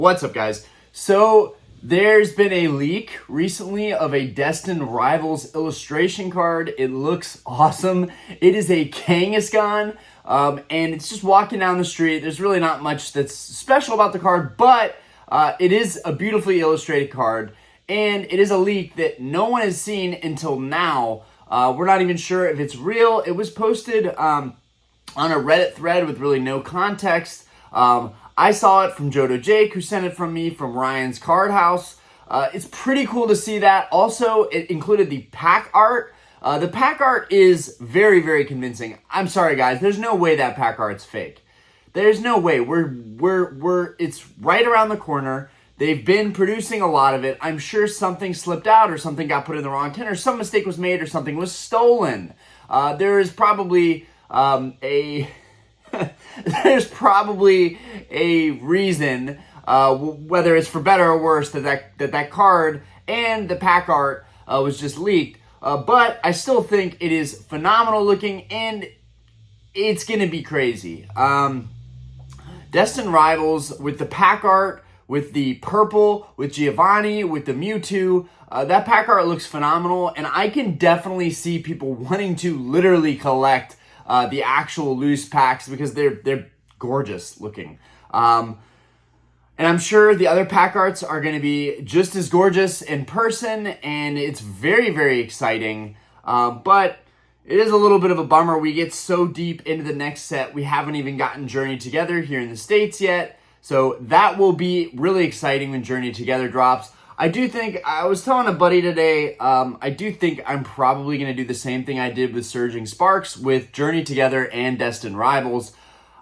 What's up, guys? So there's been a leak recently of a Destined Rivals illustration card. It looks awesome. It is a Kangaskhan, and it's just walking down the street. There's really not much that's special about the card, but it is a beautifully illustrated card, and it is a leak that no one has seen until now. We're not even sure if it's real. It was posted on a Reddit thread with really no context. I saw it from Jodo Jake, who sent it from me from Ryan's Card House. It's pretty cool to see that. Also, it included the pack art. The pack art is very, very convincing. I'm sorry, guys. There's no way that pack art's fake. There's no way. It's right around the corner. They've been producing a lot of it. I'm sure something slipped out or something got put in the wrong tin or some mistake was made or something was stolen. There is probably there's probably a reason, whether it's for better or worse, that card and the pack art was just leaked. But I still think it is phenomenal looking, and it's going to be crazy. Destined Rivals with the pack art, with the purple, with Giovanni, with the Mewtwo, that pack art looks phenomenal, and I can definitely see people wanting to literally collect the actual loose packs because they're gorgeous looking. And I'm sure the other pack arts are going to be just as gorgeous in person, and it's very, very exciting. But it is a little bit of a bummer. We get so deep into the next set, we haven't even gotten Journey Together here in the States yet. So that will be really exciting when Journey Together drops. I was telling a buddy today, I do think I'm probably going to do the same thing I did with Surging Sparks with Journey Together and Destined Rivals.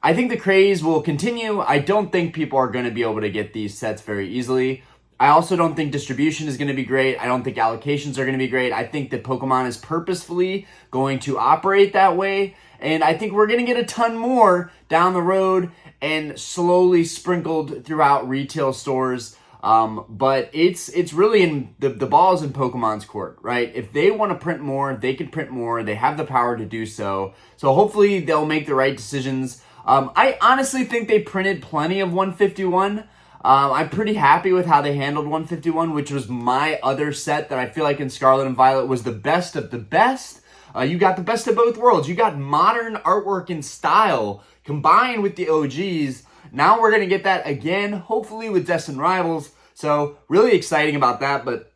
I think the craze will continue. I don't think people are going to be able to get these sets very easily. I also don't think distribution is going to be great. I don't think allocations are going to be great. I think that Pokemon is purposefully going to operate that way. And I think we're going to get a ton more down the road and slowly sprinkled throughout retail stores. But it's really in the ball's in Pokemon's court, right? If they want to print more, they can print more. They have the power to do so. So hopefully they'll make the right decisions. I honestly think they printed plenty of 151. I'm pretty happy with how they handled 151, which was my other set that I feel like in Scarlet and Violet was the best of the best. You got the best of both worlds. You got modern artwork and style combined with the OGs. Now we're going to get that again, hopefully with Destined Rivals. So really exciting about that, but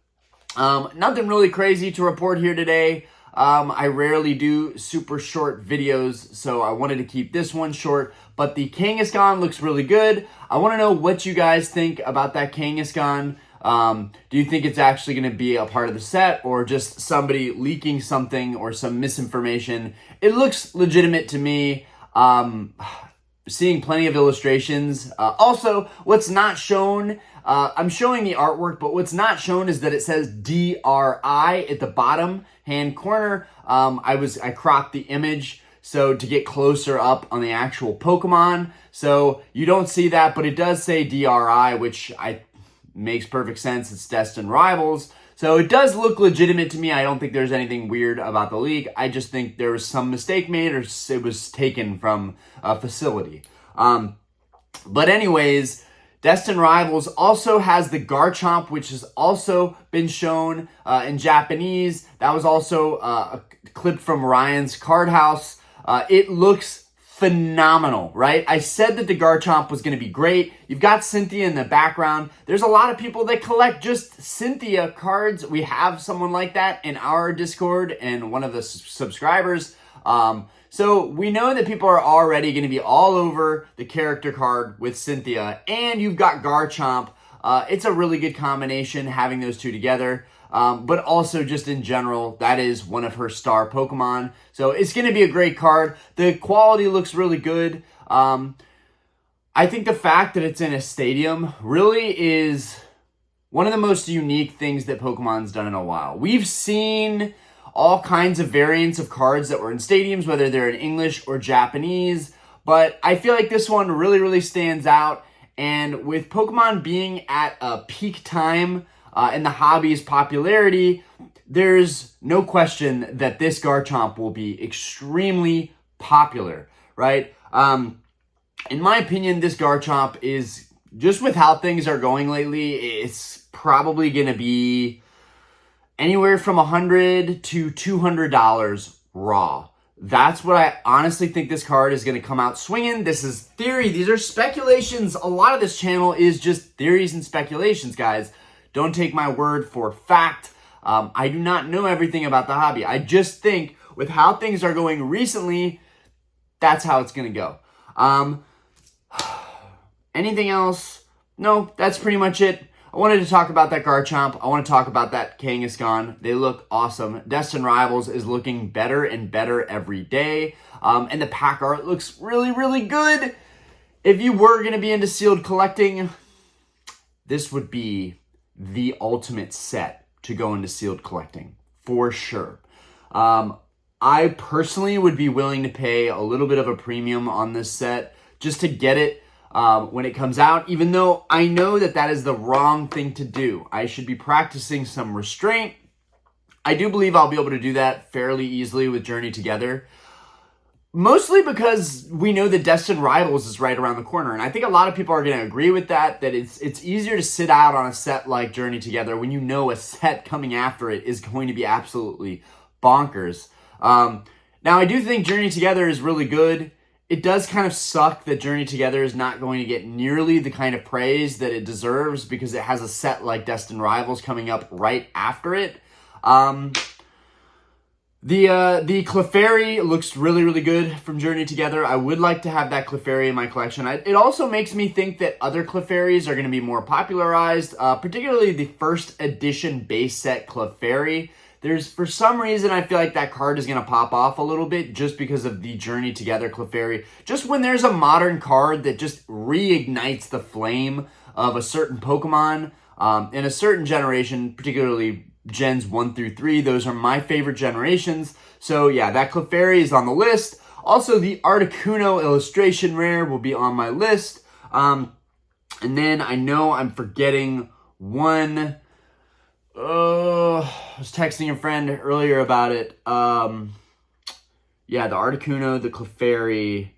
nothing really crazy to report here today. I rarely do super short videos, so I wanted to keep this one short. But the Kangaskhan looks really good. I want to know what you guys think about that Kangaskhan. Do you think it's actually going to be a part of the set or just somebody leaking something or some misinformation? It looks legitimate to me. Seeing plenty of illustrations. Also, what's not shown, I'm showing the artwork, but what's not shown is that it says DRI at the bottom hand corner. I cropped the image so to get closer up on the actual Pokemon. So you don't see that, but it does say DRI, which makes perfect sense. It's Destined Rivals. So it does look legitimate to me. I don't think there's anything weird about the leak. I just think there was some mistake made or it was taken from a facility. But anyways, Destined Rivals also has the Garchomp, which has also been shown in Japanese. That was also a clip from Ryan's Card House. It looks phenomenal, right? I said that the Garchomp was going to be great. You've got Cynthia in the background. There's a lot of people that collect just Cynthia cards. We have someone like that in our Discord and one of the subscribers. So we know that people are already going to be all over the character card with Cynthia, and you've got Garchomp. It's a really good combination having those two together. But also just in general, that is one of her star Pokemon. So it's going to be a great card. The quality looks really good. I think the fact that it's in a stadium really is one of the most unique things that Pokemon's done in a while. We've seen all kinds of variants of cards that were in stadiums, whether they're in English or Japanese. But I feel like this one really, really stands out. And with Pokemon being at a peak time in the hobby's popularity, there's no question that this Garchomp will be extremely popular, right? In my opinion, this Garchomp is just with how things are going lately, it's probably going to be anywhere from $100 to $200 raw. That's what I honestly think this card is going to come out swinging. This is theory. These are speculations. A lot of this channel is just theories and speculations, guys. Don't take my word for fact. I do not know everything about the hobby. I just think with how things are going recently, that's how it's going to go. Anything else? No, that's pretty much it. I wanted to talk about that Garchomp. I want to talk about that Kangaskhan. They look awesome. Destined Rivals is looking better and better every day. And the pack art looks really, really good. If you were going to be into sealed collecting, this would be the ultimate set to go into sealed collecting, for sure. I personally would be willing to pay a little bit of a premium on this set just to get it when it comes out, even though I know that that is the wrong thing to do. I should be practicing some restraint. I do believe I'll be able to do that fairly easily with Journey Together, mostly because we know that Destined Rivals is right around the corner, and I think a lot of people are going to agree with that, that it's easier to sit out on a set like Journey Together when you know a set coming after it is going to be absolutely bonkers. Now, I do think Journey Together is really good. It does kind of suck that Journey Together is not going to get nearly the kind of praise that it deserves because it has a set like Destined Rivals coming up right after it. The Clefairy looks really, really good from Journey Together. I would like to have that Clefairy in my collection. It also makes me think that other Clefairies are going to be more popularized, particularly the first edition base set Clefairy. For some reason, I feel like that card is going to pop off a little bit just because of the Journey Together Clefairy. Just when there's a modern card that just reignites the flame of a certain Pokemon in a certain generation, particularly Gens 1 through 3, those are my favorite generations. So yeah, that Clefairy is on the list. Also, the Articuno illustration rare will be on my list. And then I know I'm forgetting one. I was texting a friend earlier about it. Yeah, the Articuno, the Clefairy,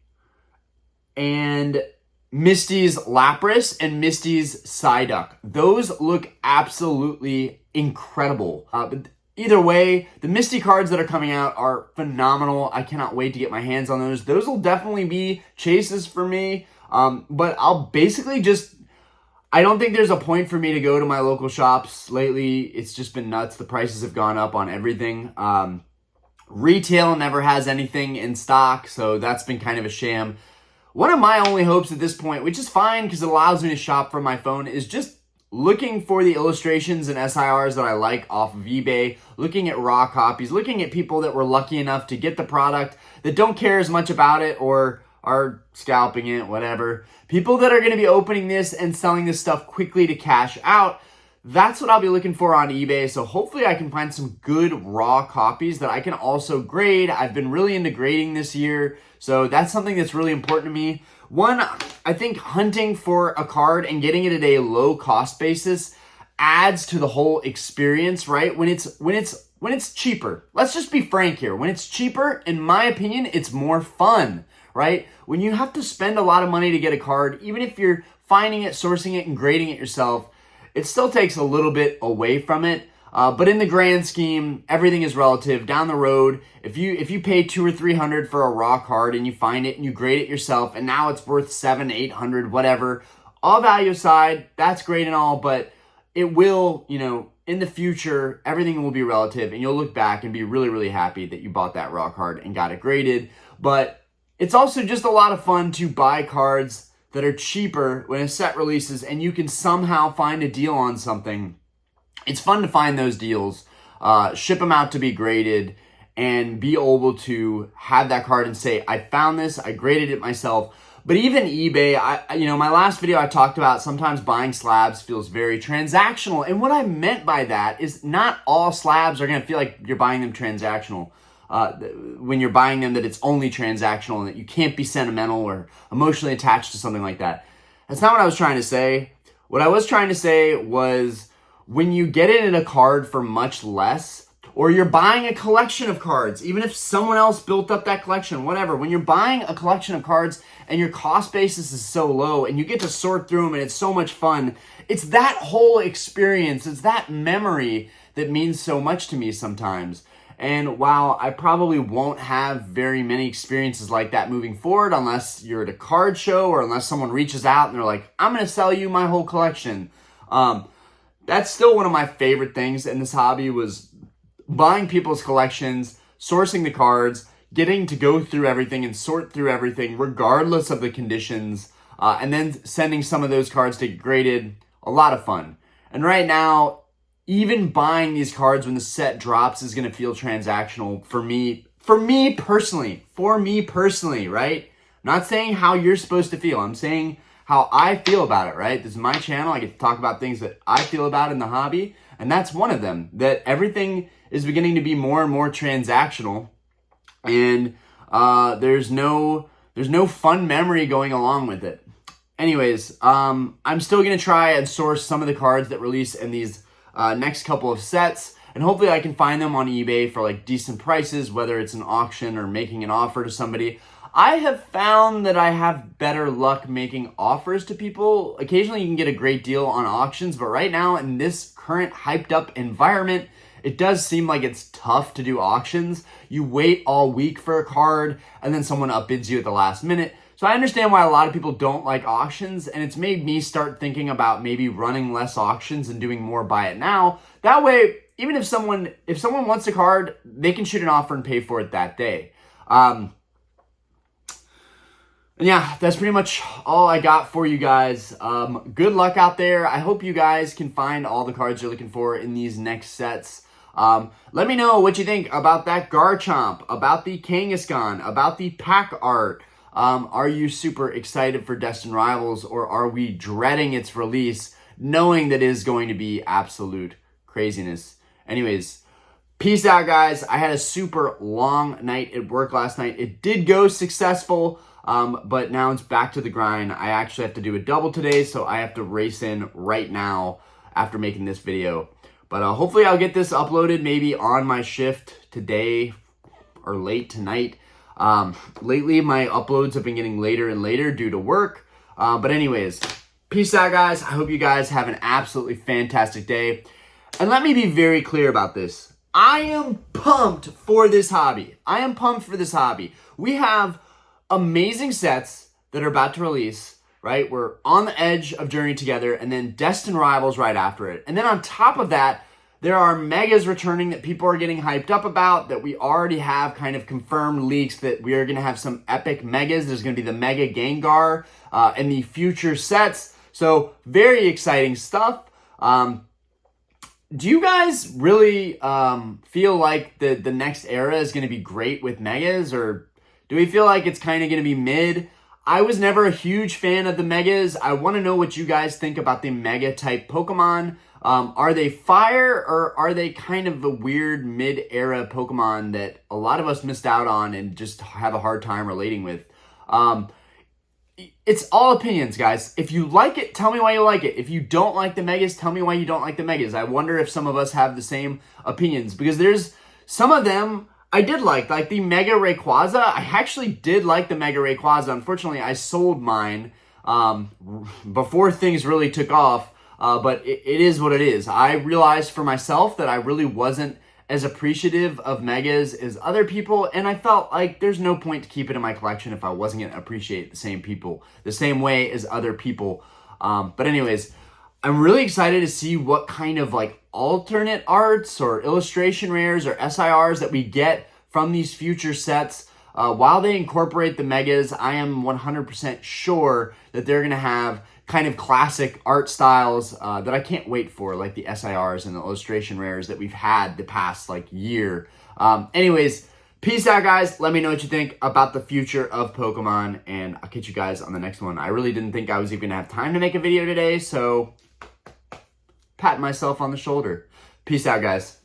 and Misty's Lapras and Misty's Psyduck. Those look absolutely incredible. But either way, the Misty cards that are coming out are phenomenal. I cannot wait to get my hands on those. Those will definitely be chases for me. But I'll basically just... I don't think there's a point for me to go to my local shops lately. It's just been nuts. The prices have gone up on everything. Retail never has anything in stock, so that's been kind of a sham. One of my only hopes at this point, which is fine because it allows me to shop from my phone, is just looking for the illustrations and SIRs that I like off of eBay, looking at raw copies, looking at people that were lucky enough to get the product that don't care as much about it or are scalping it, whatever. People that are going to be opening this and selling this stuff quickly to cash out. That's what I'll be looking for on eBay. So hopefully I can find some good raw copies that I can also grade. I've been really into grading this year, so that's something that's really important to me. One, I think hunting for a card and getting it at a low cost basis adds to the whole experience, right? When it's cheaper. Let's just be frank here. When it's cheaper, in my opinion, it's more fun, right? When you have to spend a lot of money to get a card, even if you're finding it, sourcing it, and grading it yourself, it still takes a little bit away from it. But in the grand scheme, everything is relative. Down the road, if you pay $200 or $300 for a raw card and you find it and you grade it yourself, and now it's worth $700, $800, whatever, all value aside, that's great and all, but it will, in the future, everything will be relative, and you'll look back and be really, really happy that you bought that raw card and got it graded. But it's also just a lot of fun to buy cards that are cheaper when a set releases and you can somehow find a deal on something. It's fun to find those deals, ship them out to be graded, and be able to have that card and say, I found this, I graded it myself. But even eBay, my last video I talked about sometimes buying slabs feels very transactional. And what I meant by that is not all slabs are going to feel like you're buying them transactional. When you're buying them, that it's only transactional and that you can't be sentimental or emotionally attached to something like that. That's not what I was trying to say. What I was trying to say was when you get it in a card for much less, or you're buying a collection of cards, even if someone else built up that collection, whatever. When you're buying a collection of cards and your cost basis is so low and you get to sort through them and it's so much fun, it's that whole experience, it's that memory that means so much to me sometimes. And while I probably won't have very many experiences like that moving forward, unless you're at a card show or unless someone reaches out and they're like, I'm going to sell you my whole collection. That's still one of my favorite things in this hobby, was buying people's collections, sourcing the cards, getting to go through everything and sort through everything regardless of the conditions, and then sending some of those cards to get graded. A lot of fun. And right now, even buying these cards when the set drops is going to feel transactional for me personally, right? I'm not saying how you're supposed to feel. I'm saying how I feel about it, right? This is my channel. I get to talk about things that I feel about in the hobby, and that's one of them, that everything is beginning to be more and more transactional, and there's no fun memory going along with it. Anyways, I'm still going to try and source some of the cards that release in these next couple of sets, and hopefully I can find them on eBay for like decent prices, whether it's an auction or making an offer to somebody. I have found that I have better luck making offers to people. Occasionally you can get a great deal on auctions, but right now in this current hyped up environment, it does seem like it's tough to do auctions. You wait all week for a card and then someone upbids you at the last minute. So I understand why a lot of people don't like auctions, and it's made me start thinking about maybe running less auctions and doing more buy it now. That way, even if someone wants a card, they can shoot an offer and pay for it that day. And yeah, that's pretty much all I got for you guys. Good luck out there. I hope you guys can find all the cards you're looking for in these next sets. Let me know what you think about that Garchomp, about the Kangaskhan, about the pack art. Are you super excited for Destined Rivals, or are we dreading its release, knowing that it is going to be absolute craziness? Anyways, peace out, guys. I had a super long night at work last night. It did go successful, but now it's back to the grind. I actually have to do a double today, so I have to race in right now after making this video. But hopefully I'll get this uploaded maybe on my shift today or late tonight. Lately, my uploads have been getting later and later due to work. But anyways, peace out, guys. I hope you guys have an absolutely fantastic day. And let me be very clear about this. I am pumped for this hobby. We have amazing sets that are about to release, right? We're on the edge of Journey together, and then Destined Rivals right after it. And then on top of that, there are megas returning that people are getting hyped up about, that we already have kind of confirmed leaks that we are going to have some epic megas. There's going to be the Mega Gengar in the future sets. So very exciting stuff. Do you guys really feel like the next era is going to be great with megas, or do we feel like it's kind of going to be mid? I was never a huge fan of the megas. I want to know what you guys think about the mega type Pokemon. Are they fire, or are they kind of a weird mid-era Pokemon that a lot of us missed out on and just have a hard time relating with? It's all opinions, guys. If you like it, tell me why you like it. If you don't like the megas, tell me why you don't like the megas. I wonder if some of us have the same opinions, because there's some of them I did like the Mega Rayquaza. I actually did like the Mega Rayquaza. Unfortunately, I sold mine before things really took off. But it is what it is. I realized for myself that I really wasn't as appreciative of megas as other people, and I felt like there's no point to keep it in my collection if I wasn't going to appreciate the same way as other people. But anyways, I'm really excited to see what kind of alternate arts or illustration rares or SIRs that we get from these future sets. While they incorporate the megas, I am 100% sure that they're going to have kind of classic art styles that I can't wait for, like the SIRs and the illustration rares that we've had the past year. Anyways, peace out, guys. Let me know what you think about the future of Pokemon, and I'll catch you guys on the next one. I really didn't think I was even gonna have time to make a video today, so pat myself on the shoulder. Peace out, guys.